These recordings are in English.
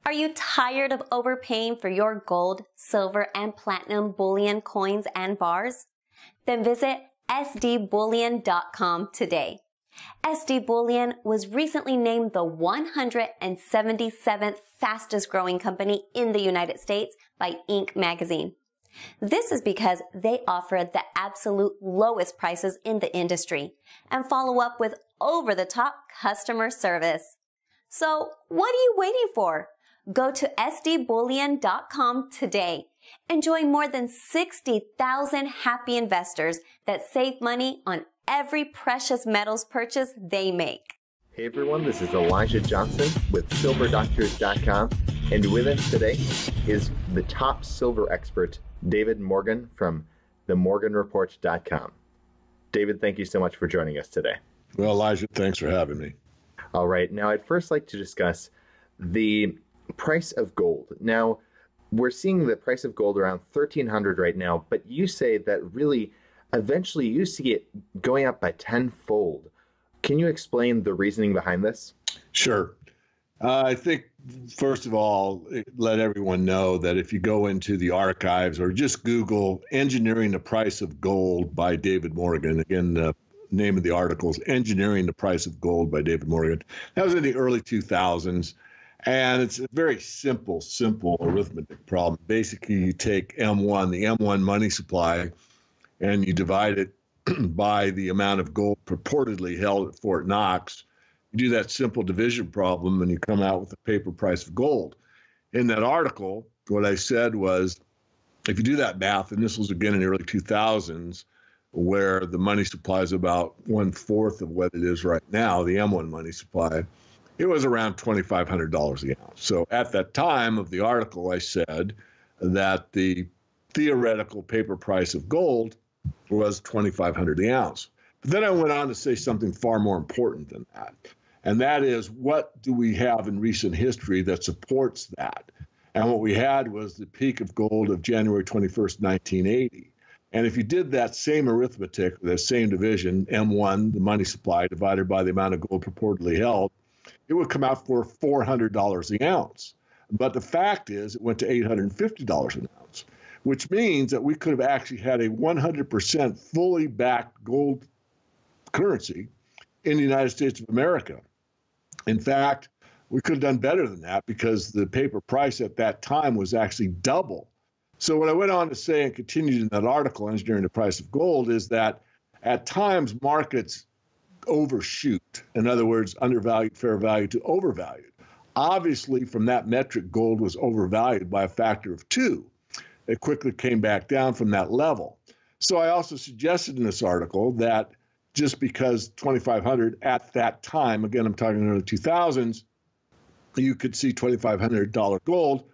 Are you tired of overpaying for your gold, silver, and platinum bullion coins and bars? Then visit sdbullion.com today. SD Bullion was recently named the 177th fastest growing company in the United States by Inc. magazine. This is because they offer the absolute lowest prices in the industry and follow up with over-the-top customer service. So what are you waiting for? Go to sdbullion.com today and join more than 60,000 happy investors that save money on every precious metals purchase they make. Hey everyone, this is Elijah Johnson with silverdoctors.com, and with us today is the top silver expert, David Morgan from themorganreport.com. David, thank you so much for joining us today. Well, Elijah, thanks for having me. All right, now I'd first like to discuss the price of gold. Now, we're seeing the price of gold around $1,300 right now, but you say that really eventually you see it going up by tenfold. Can you explain the reasoning behind this? Sure. I think, first of all, let everyone know that if you go into the archives or just Google Engineering the Price of Gold by David Morgan, again, the name of the article is Engineering the Price of Gold by David Morgan. That was in the early 2000s. And it's a very simple arithmetic problem. Basically, you take M1, the M1 money supply, and you divide it by the amount of gold purportedly held at Fort Knox. You do that simple division problem, and you come out with the paper price of gold. In that article, what I said was, if you do that math, and this was again in the early 2000s, where the money supply is about 1/4 of what it is right now, the M1 money supply, it was around $2,500 an ounce. So at that time of the article, I said that the theoretical paper price of gold was $2,500 the ounce. But then I went on to say something far more important than that. And that is, what do we have in recent history that supports that? And what we had was the peak of gold of January 21st, 1980. And if you did that same arithmetic, the same division, M1, the money supply, divided by the amount of gold purportedly held, it would come out for $400 an ounce. But the fact is, it went to $850 an ounce, which means that we could have actually had a 100% fully backed gold currency in the United States of America. In fact, we could have done better than that because the paper price at that time was actually double. So what I went on to say and continued in that article, Engineering the Price of Gold, is that at times markets overshoot. In other words, undervalued fair value to overvalued. Obviously, from that metric, gold was overvalued by a factor of 2. It quickly came back down from that level. So I also suggested in this article that just because 2,500 at that time, again, I'm talking in the early 2000s, you could see $2,500 gold,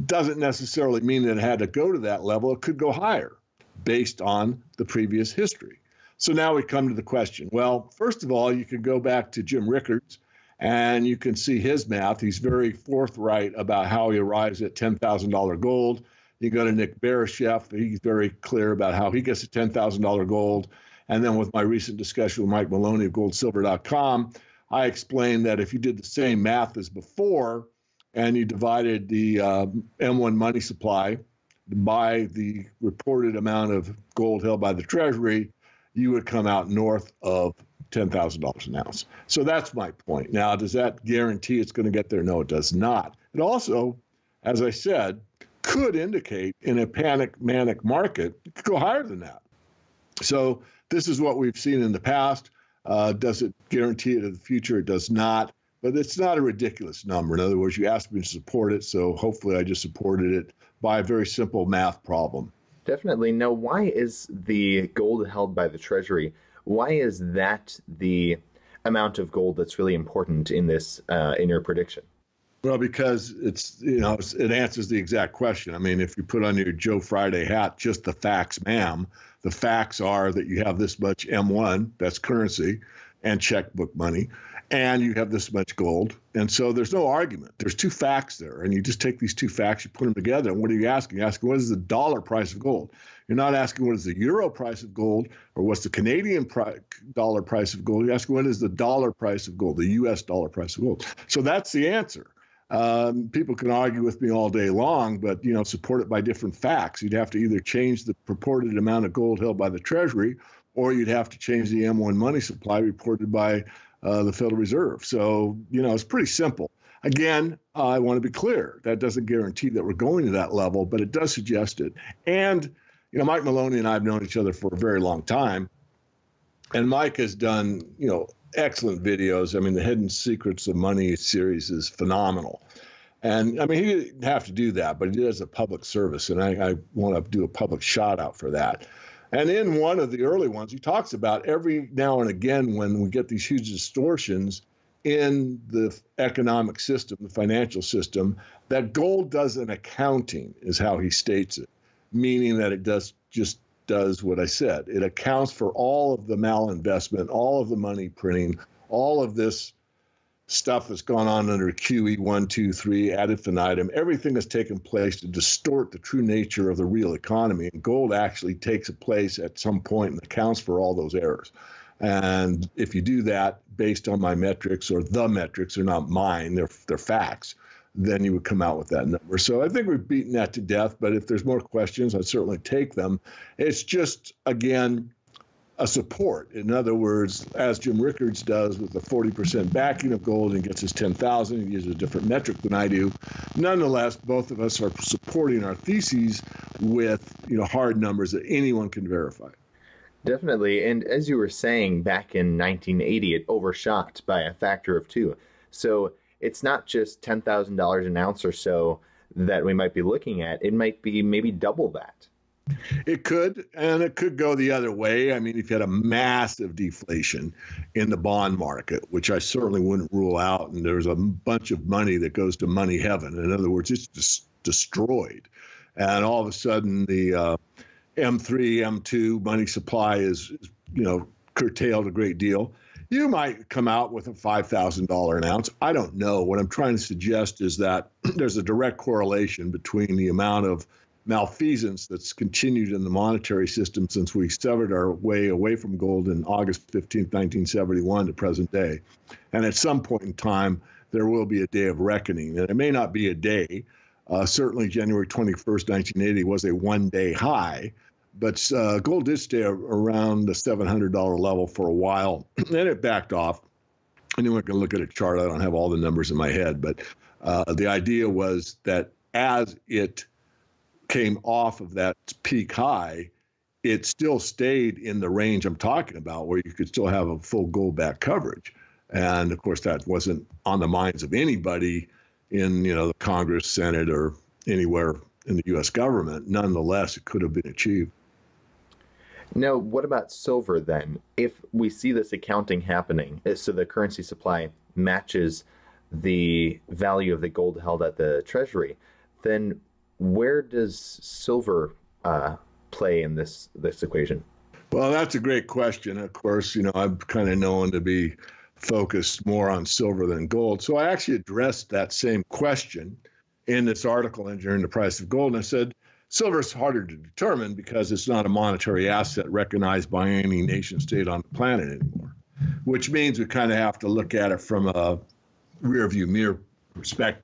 doesn't necessarily mean that it had to go to that level. It could go higher based on the previous history. So now we come to the question. Well, first of all, you can go back to Jim Rickards and you can see his math. He's very forthright about how he arrives at $10,000 gold. You go to Nick Barashef. He's very clear about how he gets to $10,000 gold. And then with my recent discussion with Mike Maloney of goldsilver.com, I explained that if you did the same math as before and you divided the M1 money supply by the reported amount of gold held by the Treasury, you would come out north of $10,000 an ounce. So that's my point. Now, does that guarantee it's going to get there? No, it does not. It also, as I said, could indicate in a manic market, it could go higher than that. So this is what we've seen in the past. Does it guarantee it in the future? It does not. But it's not a ridiculous number. In other words, you asked me to support it, so hopefully I just supported it by a very simple math problem. Definitely. Now, why is the gold held by the Treasury, why is that the amount of gold that's really important in this, in your prediction? Well, because it's, it answers the exact question. I mean, if you put on your Joe Friday hat, just the facts, ma'am, the facts are that you have this much M1, that's currency, and checkbook money, and you have this much gold. And so there's no argument. There's two facts there. And you just take these two facts, you put them together. And what are you asking? You're asking, what is the dollar price of gold? You're not asking what is the euro price of gold or what's the Canadian dollar price of gold. You're asking what is the dollar price of gold, the US dollar price of gold. So that's the answer. People can argue with me all day long, but support it by different facts. You'd have to either change the purported amount of gold held by the Treasury, or you'd have to change the M1 money supply reported by the Federal Reserve. So it's pretty simple. Again, I want to be clear. That doesn't guarantee that we're going to that level, but it does suggest it. And Mike Maloney and I have known each other for a very long time, and Mike has done excellent videos. I mean, the Hidden Secrets of Money series is phenomenal. And I mean, he didn't have to do that, but he does a public service. And I want to do a public shout out for that. And in one of the early ones, he talks about every now and again when we get these huge distortions in the economic system, the financial system, that gold does an accounting, is how he states it, meaning that it does what I said. It accounts for all of the malinvestment, all of the money printing, all of this stuff that's gone on under QE 1, 2, 3, ad infinitum. Everything has taken place to distort the true nature of the real economy. And gold actually takes a place at some point and accounts for all those errors. And if you do that based on my metrics, or the metrics, they're not mine, they're facts, then you would come out with that number. So I think we've beaten that to death, but if there's more questions, I'd certainly take them. It's just, again, a support. In other words, as Jim Rickards does with the 40% backing of gold and gets his 10,000, he uses a different metric than I do. Nonetheless, both of us are supporting our theses with hard numbers that anyone can verify. Definitely. And as you were saying, back in 1980, it overshot by a factor of 2. So it's not just $10,000 an ounce or so that we might be looking at. It might be maybe double that. It could, and it could go the other way. I mean, if you had a massive deflation in the bond market, which I certainly wouldn't rule out, and there's a bunch of money that goes to money heaven. In other words, it's destroyed. And all of a sudden, the M3, M2 money supply is curtailed a great deal. You might come out with a $5,000 an ounce. I don't know. What I'm trying to suggest is that there's a direct correlation between the amount of malfeasance that's continued in the monetary system since we severed our way away from gold in August 15th, 1971 to present day. And at some point in time, there will be a day of reckoning. And it may not be a day. Certainly January 21st, 1980 was a one-day high. But gold did stay around the $700 level for a while, and it backed off. Anyone can look at a chart. I don't have all the numbers in my head, but the idea was that as it came off of that peak high, it still stayed in the range I'm talking about, where you could still have a full gold back coverage. And of course, that wasn't on the minds of anybody in the Congress, Senate, or anywhere in the U.S. government. Nonetheless, it could have been achieved. Now, what about silver then? If we see this accounting happening, so the currency supply matches the value of the gold held at the Treasury, then where does silver play in this equation? Well, that's a great question. Of course, I'm kind of known to be focused more on silver than gold. So I actually addressed that same question in this article, Engineering the Price of Gold. And I said, silver is harder to determine because it's not a monetary asset recognized by any nation state on the planet anymore, which means we kind of have to look at it from a rearview mirror perspective,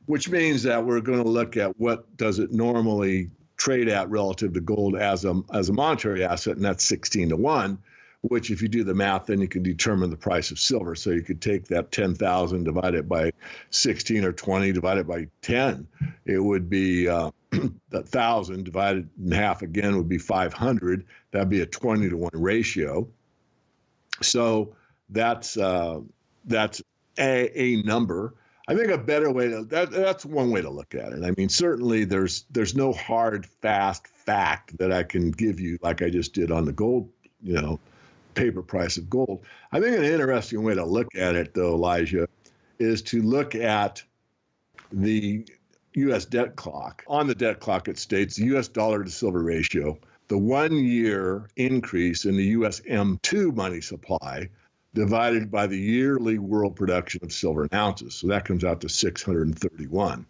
which means that we're going to look at what does it normally trade at relative to gold as a monetary asset, and that's 16 to 1, which if you do the math, then you can determine the price of silver. So you could take that 10,000, divide it by 16 or 20, divide it by 10. It would be 1,000 divided in half again would be 500. That'd be a 20 to 1 ratio. So that's a number. I think a better way that's one way to look at it. I mean, certainly there's no hard, fast fact that I can give you like I just did on the gold, paper price of gold. I think an interesting way to look at it, though, Elijah, is to look at the U.S. debt clock. On the debt clock, it states the U.S. dollar to silver ratio, the 1 year increase in the U.S. M2 money supply divided by the yearly world production of silver in ounces. So that comes out to 631.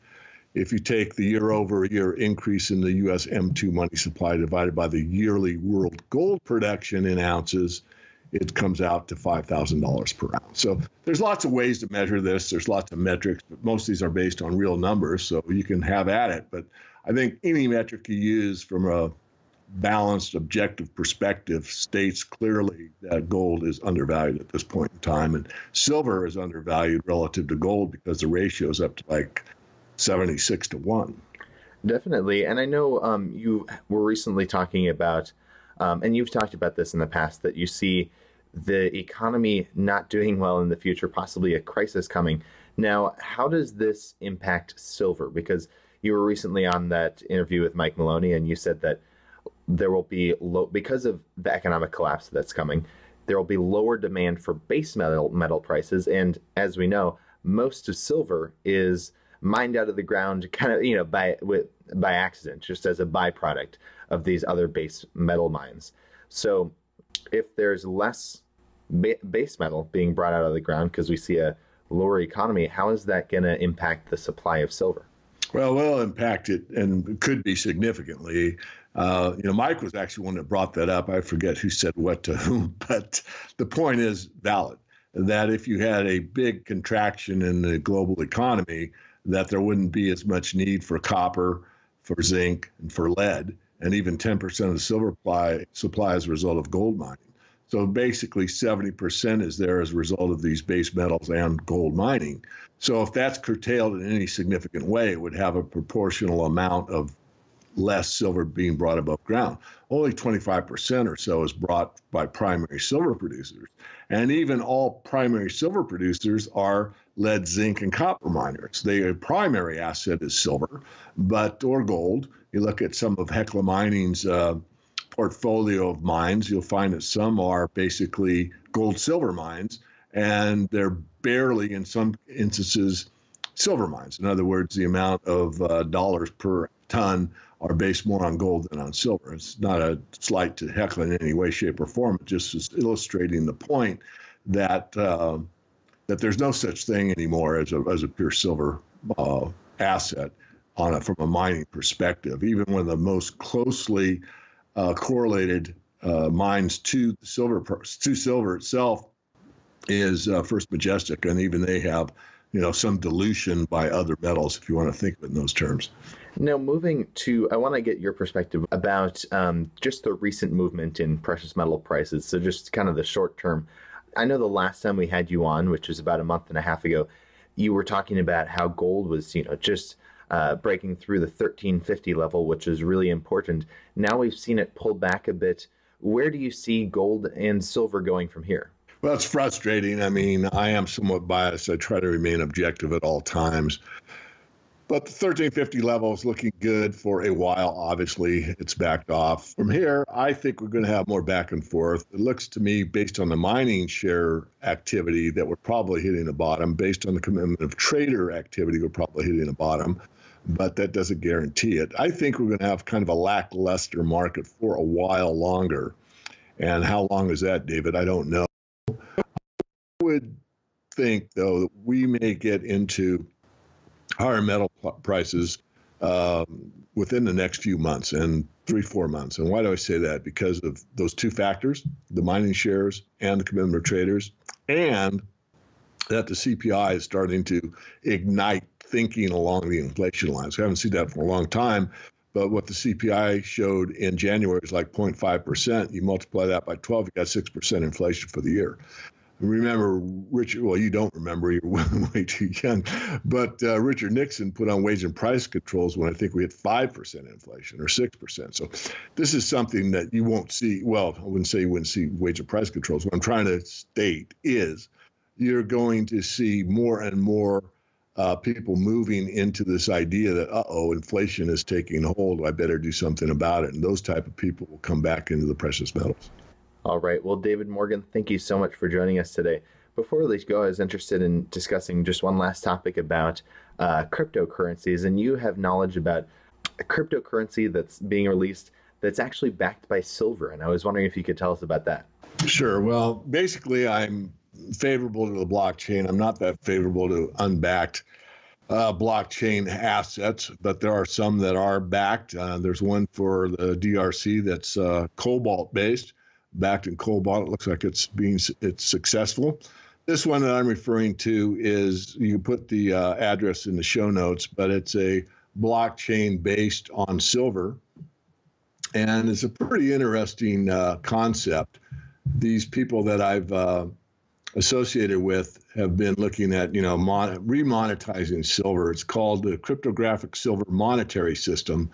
If you take the year-over-year increase in the U.S. M2 money supply divided by the yearly world gold production in ounces, it comes out to $5,000 per ounce. So there's lots of ways to measure this. There's lots of metrics, but most of these are based on real numbers, so you can have at it. But I think any metric you use from a balanced, objective perspective states clearly that gold is undervalued at this point in time, and silver is undervalued relative to gold because the ratio is up to like 76 to 1. Definitely. And I know you were recently talking about, and you've talked about this in the past, that you see the economy not doing well in the future, possibly a crisis coming. Now, how does this impact silver? Because you were recently on that interview with Mike Maloney, and you said that there will be because of the economic collapse that's coming, there will be lower demand for base metal prices. And as we know, most of silver is mined out of the ground kind of, by accident, just as a byproduct of these other base metal mines. So if there's less base metal being brought out of the ground because we see a lower economy, how is that going to impact the supply of silver? Well, it'll impact it, and it could be significantly. Mike was actually one that brought that up. I forget who said what to whom, but the point is valid, that if you had a big contraction in the global economy, that there wouldn't be as much need for copper, for zinc, and for lead, and even 10% of the silver supply as a result of gold mining. So basically 70% is there as a result of these base metals and gold mining. So if that's curtailed in any significant way, it would have a proportional amount of less silver being brought above ground. Only 25% or so is brought by primary silver producers. And even all primary silver producers are lead, zinc, and copper miners. Their primary asset is silver, or gold. You look at some of Hecla Mining's portfolio of mines, you'll find that some are basically gold-silver mines, and they're barely, in some instances, silver mines. In other words, the amount of dollars per ton are based more on gold than on silver. It's not a slight to Hecla in any way, shape, or form. It just is illustrating the point that that there's no such thing anymore as a pure silver asset from a mining perspective. Even one of the most closely correlated mines to silver itself is First Majestic, and even they have some dilution by other metals, if you want to think of it in those terms. Now, moving to, I want to get your perspective about just the recent movement in precious metal prices. So just kind of the short term. I know the last time we had you on, which was about a month and a half ago, you were talking about how gold was, just breaking through the 1350 level, which is really important. Now we've seen it pull back a bit. Where do you see gold and silver going from here? Well, it's frustrating. I mean, I am somewhat biased. I try to remain objective at all times. But the 1350 level is looking good for a while. Obviously, it's backed off. From here, I think we're going to have more back and forth. It looks to me, based on the mining share activity, that we're probably hitting a bottom. Based on the commitment of trader activity, we're probably hitting a bottom. But that doesn't guarantee it. I think we're going to have kind of a lackluster market for a while longer. And how long is that, David? I don't know. I would think, though, that we may get into higher metal prices within the next few months, and 3-4 months. And why do I say that? Because of those two factors, the mining shares and the commitment of traders, and that the CPI is starting to ignite thinking along the inflation lines. We haven't seen that for a long time, but what the CPI showed in January is like 0.5%. You multiply that by 12, you got 6% inflation for the year. Remember, Richard, well, you don't remember, you're way too young, but Richard Nixon put on wage and price controls when I think we had 5% inflation or 6%. So this is something that you won't see. Well, I wouldn't say you wouldn't see wage and price controls. What I'm trying to state is you're going to see more and more people moving into this idea that, inflation is taking hold. I better do something about it. And those type of people will come back into the precious metals. All right. Well, David Morgan, thank you so much for joining us today. Before we go, I was interested in discussing just one last topic about cryptocurrencies. And you have knowledge about a cryptocurrency that's being released that's actually backed by silver. And I was wondering if you could tell us about that. Sure. Well, basically, I'm favorable to the blockchain. I'm not that favorable to unbacked blockchain assets, but there are some that are backed. There's one for the DRC that's cobalt based, backed in cobalt. It looks like it's successful. This one that I'm referring to is, you put the address in the show notes, but it's a blockchain based on silver. And it's a pretty interesting concept. These people that I've associated with have been looking at, remonetizing silver. It's called the Cryptographic Silver Monetary System.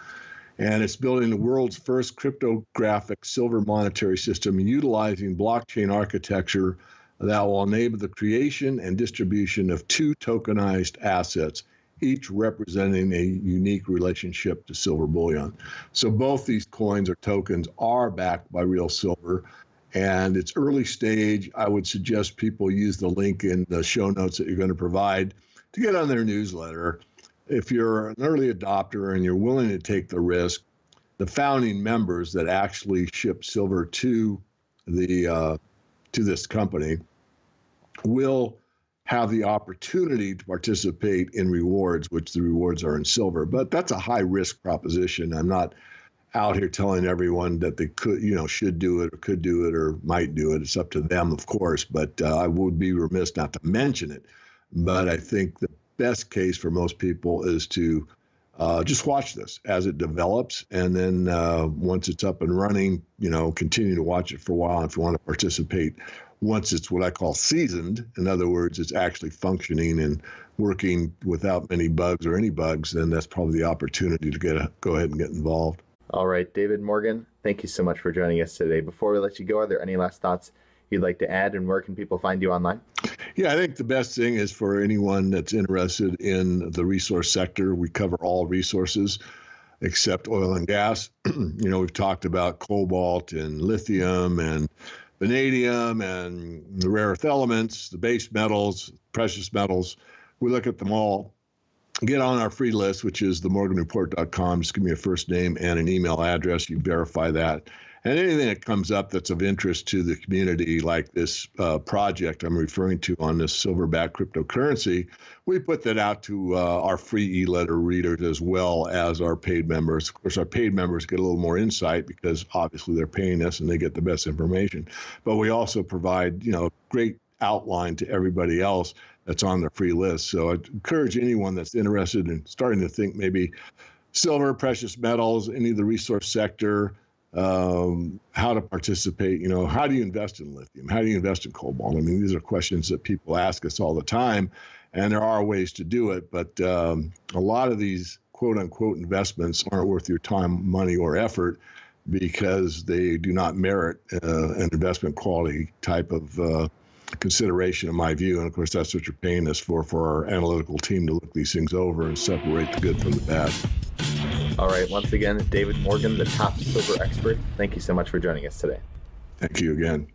And it's building the world's first cryptographic silver monetary system utilizing blockchain architecture that will enable the creation and distribution of two tokenized assets, each representing a unique relationship to silver bullion. So both these coins or tokens are backed by real silver, and it's early stage. I would suggest people use the link in the show notes that you're going to provide to get on their newsletter. If you're an early adopter and you're willing to take the risk, the founding members that actually ship silver to this company will have the opportunity to participate in rewards, which the rewards are in silver. But that's a high risk proposition. I'm not out here telling everyone that they could, should do it or could do it or might do it. It's up to them, of course, but I would be remiss not to mention it. But I think the best case for most people is to just watch this as it develops. And then once it's up and running, continue to watch it for a while. If you want to participate, once it's what I call seasoned, in other words, it's actually functioning and working without many bugs or any bugs, then that's probably the opportunity to go ahead and get involved. All right, David Morgan, thank you so much for joining us today. Before we let you go, are there any last thoughts you'd like to add, and where can people find you online? Yeah, I think the best thing is for anyone that's interested in the resource sector. We cover all resources except oil and gas. We've talked about cobalt and lithium and vanadium and the rare earth elements, the base metals, precious metals. We look at them all. Get on our free list, which is themorganreport.com. Just give me a first name and an email address. You verify that. And anything that comes up that's of interest to the community, like this project I'm referring to on this silver-backed cryptocurrency, we put that out to our free e-letter readers as well as our paid members. Of course, our paid members get a little more insight because obviously they're paying us and they get the best information. But we also provide, great outline to everybody else that's on the free list. So I'd encourage anyone that's interested in starting to think maybe silver, precious metals, any of the resource sector, how to participate, how do you invest in lithium? How do you invest in cobalt? I mean, these are questions that people ask us all the time, and there are ways to do it. But a lot of these quote unquote investments aren't worth your time, money, or effort because they do not merit an investment quality type of consideration, in my view. And of course, that's what you're paying us for our analytical team to look these things over and separate the good from the bad. All right. Once again, David Morgan, the top silver expert. Thank you so much for joining us today. Thank you again.